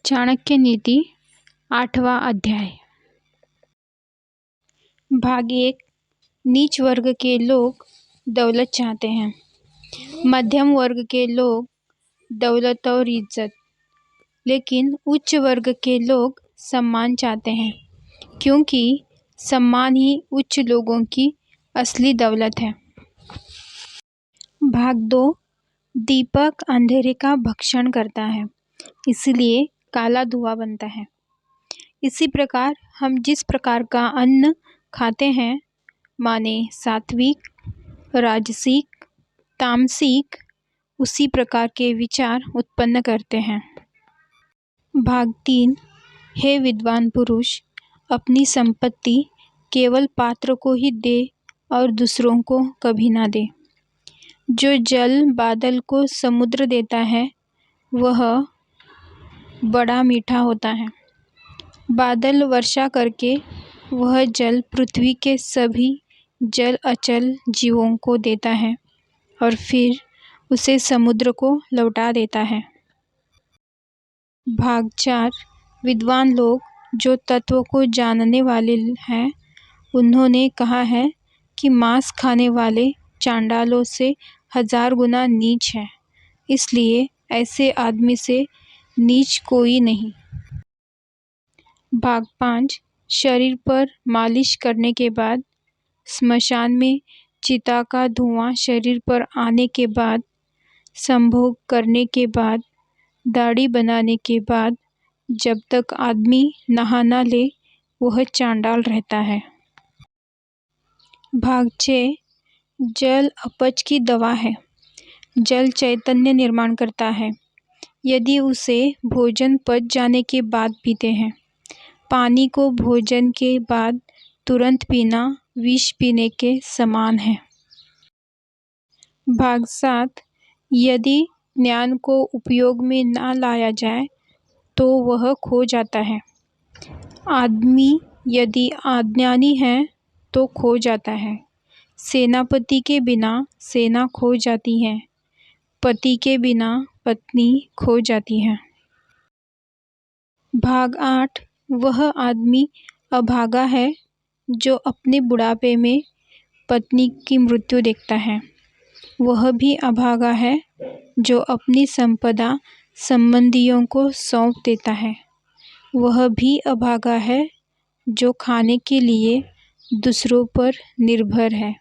चाणक्य नीति 8वां अध्याय। भाग 1। नीच वर्ग के लोग दौलत चाहते हैं। मध्यम वर्ग के लोग दौलत और इज्जत, लेकिन उच्च वर्ग के लोग सम्मान चाहते हैं, क्योंकि सम्मान ही उच्च लोगों की असली दौलत है। भाग 2। दीपक अंधेरे का भक्षण करता है, इसलिए काला धुआं बनता है। इसी प्रकार हम जिस प्रकार का अन्न खाते हैं, माने सात्विक, राजसिक, तामसिक, उसी प्रकार के विचार उत्पन्न करते हैं। भाग 3। हे विद्वान पुरुष, अपनी संपत्ति केवल पात्र को ही दे और दूसरों को कभी ना दे। जो जल बादल को समुद्र देता है, वह बड़ा मीठा होता है। बादल वर्षा करके वह जल पृथ्वी के सभी जल अचल जीवों को देता है और फिर उसे समुद्र को लौटा देता है। भाग 4। विद्वान लोग जो तत्व को जानने वाले हैं, उन्होंने कहा है कि मांस खाने वाले चांडालों से 1000 गुना नीच है, इसलिए ऐसे आदमी से नीच कोई नहीं। भाग 5। शरीर पर मालिश करने के बाद, स्मशान में चिता का धुआं शरीर पर आने के बाद, संभोग करने के बाद, दाढ़ी बनाने के बाद, जब तक आदमी नहा ना ले, वह चांडाल रहता है। भाग 6। जल अपच की दवा है। जल चैतन्य निर्माण करता है, यदि उसे भोजन पच जाने के बाद पीते हैं। पानी को भोजन के बाद तुरंत पीना विष पीने के समान है। भाग 7। यदि ज्ञान को उपयोग में ना लाया जाए तो वह खो जाता है। आदमी यदि अज्ञानी है तो खो जाता है। सेनापति के बिना सेना खो जाती है, पति के बिना पत्नी खो जाती है। भाग 8। वह आदमी अभागा है जो अपने बुढ़ापे में पत्नी की मृत्यु देखता है। वह भी अभागा है जो अपनी संपदा संबंधियों को सौंप देता है। वह भी अभागा है जो खाने के लिए दूसरों पर निर्भर है।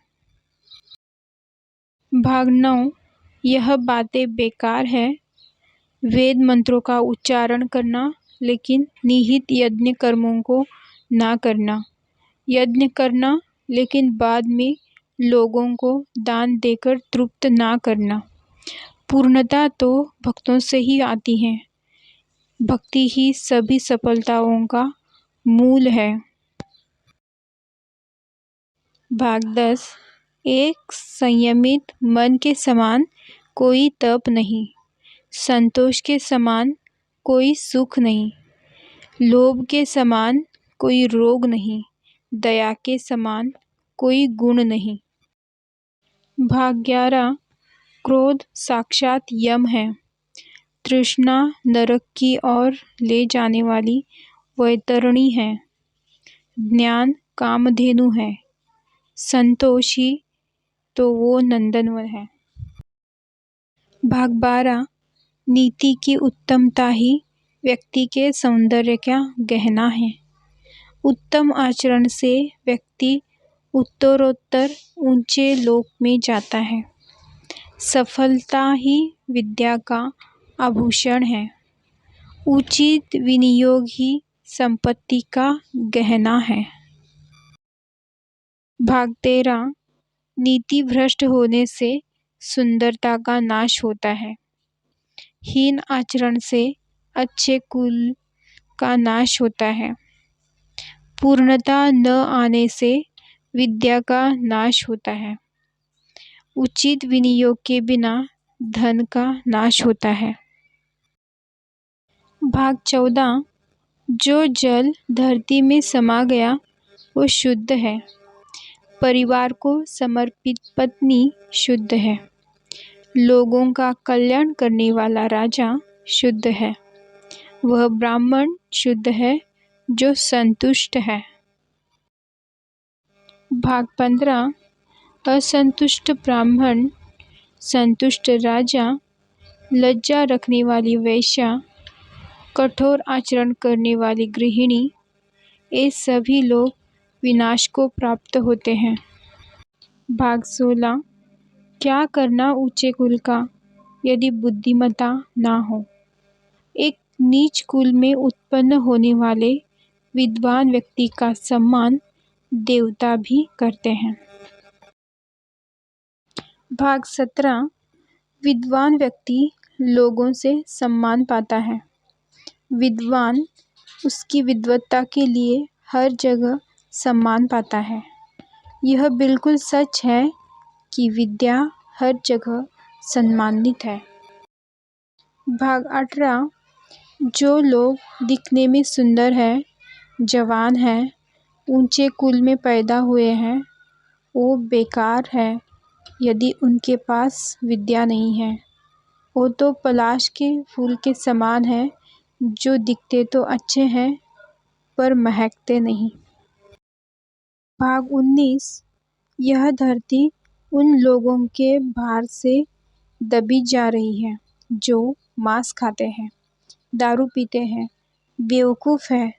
भाग 9। यह बातें बेकार है। वेद मंत्रों का उच्चारण करना, लेकिन निहित यज्ञ कर्मों को ना करना। यज्ञ करना, लेकिन बाद में लोगों को दान देकर तृप्त ना करना। पूर्णता तो भक्तों से ही आती है। भक्ति ही सभी सफलताओं का मूल है। भाग 10। एक संयमित मन के समान कोई तप नहीं, संतोष के समान कोई सुख नहीं, लोभ के समान कोई रोग नहीं, दया के समान कोई गुण नहीं। भाग 11। क्रोध साक्षात यम है। तृष्णा नरक की ओर ले जाने वाली वैतरणी है। ज्ञान कामधेनु है। संतोष ही तो वो नंदनवन है। भाग 12। नीति की उत्तमता ही व्यक्ति के सौंदर्य का गहना है। उत्तम आचरण से व्यक्ति उत्तरोत्तर ऊंचे लोक में जाता है। सफलता ही विद्या का आभूषण है। उचित विनियोग ही संपत्ति का गहना है। भाग 13। नीति भ्रष्ट होने से सुंदरता का नाश होता है। हीन आचरण से अच्छे कुल का नाश होता है। पूर्णता न आने से विद्या का नाश होता है। उचित विनियोग के बिना धन का नाश होता है। भाग 14। जो जल धरती में समा गया वो शुद्ध है। परिवार को समर्पित पत्नी शुद्ध है। लोगों का कल्याण करने वाला राजा शुद्ध है। वह ब्राह्मण शुद्ध है जो संतुष्ट है। भाग 15। असंतुष्ट ब्राह्मण, संतुष्ट राजा, लज्जा रखने वाली वेश्या, कठोर आचरण करने वाली गृहिणी, ये सभी लोग विनाश को प्राप्त होते हैं। भाग 16। क्या करना ऊंचे कुल का यदि बुद्धिमत्ता ना हो। एक नीच कुल में उत्पन्न होने वाले विद्वान व्यक्ति का सम्मान देवता भी करते हैं। भाग 17। विद्वान व्यक्ति लोगों से सम्मान पाता है। विद्वान उसकी विद्वत्ता के लिए हर जगह सम्मान पाता है। यह बिल्कुल सच है कि विद्या हर जगह सम्मानित है। भाग 18। जो लोग दिखने में सुंदर है, जवान है, ऊंचे कुल में पैदा हुए हैं, वो बेकार है यदि उनके पास विद्या नहीं है। वो तो पलाश के फूल के समान है जो दिखते तो अच्छे हैं पर महकते नहीं। भाग 19। यह धरती उन लोगों के भार से दबी जा रही है जो मांस खाते हैं, दारू पीते हैं, बेवकूफ़ है।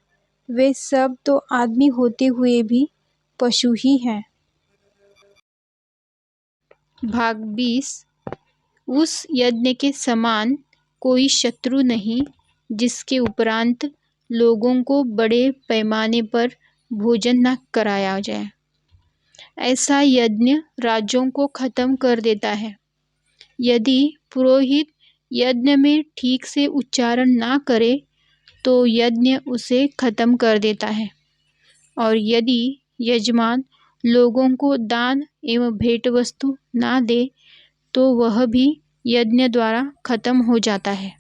वे सब तो आदमी होते हुए भी पशु ही हैं। भाग 20। उस यज्ञ के समान कोई शत्रु नहीं जिसके उपरांत लोगों को बड़े पैमाने पर भोजन न कराया जाए। ऐसा यज्ञ राज्यों को खत्म कर देता है। यदि पुरोहित यज्ञ में ठीक से उच्चारण ना करे तो यज्ञ उसे खत्म कर देता है, और यदि यजमान लोगों को दान एवं भेंट वस्तु ना दे तो वह भी यज्ञ द्वारा खत्म हो जाता है।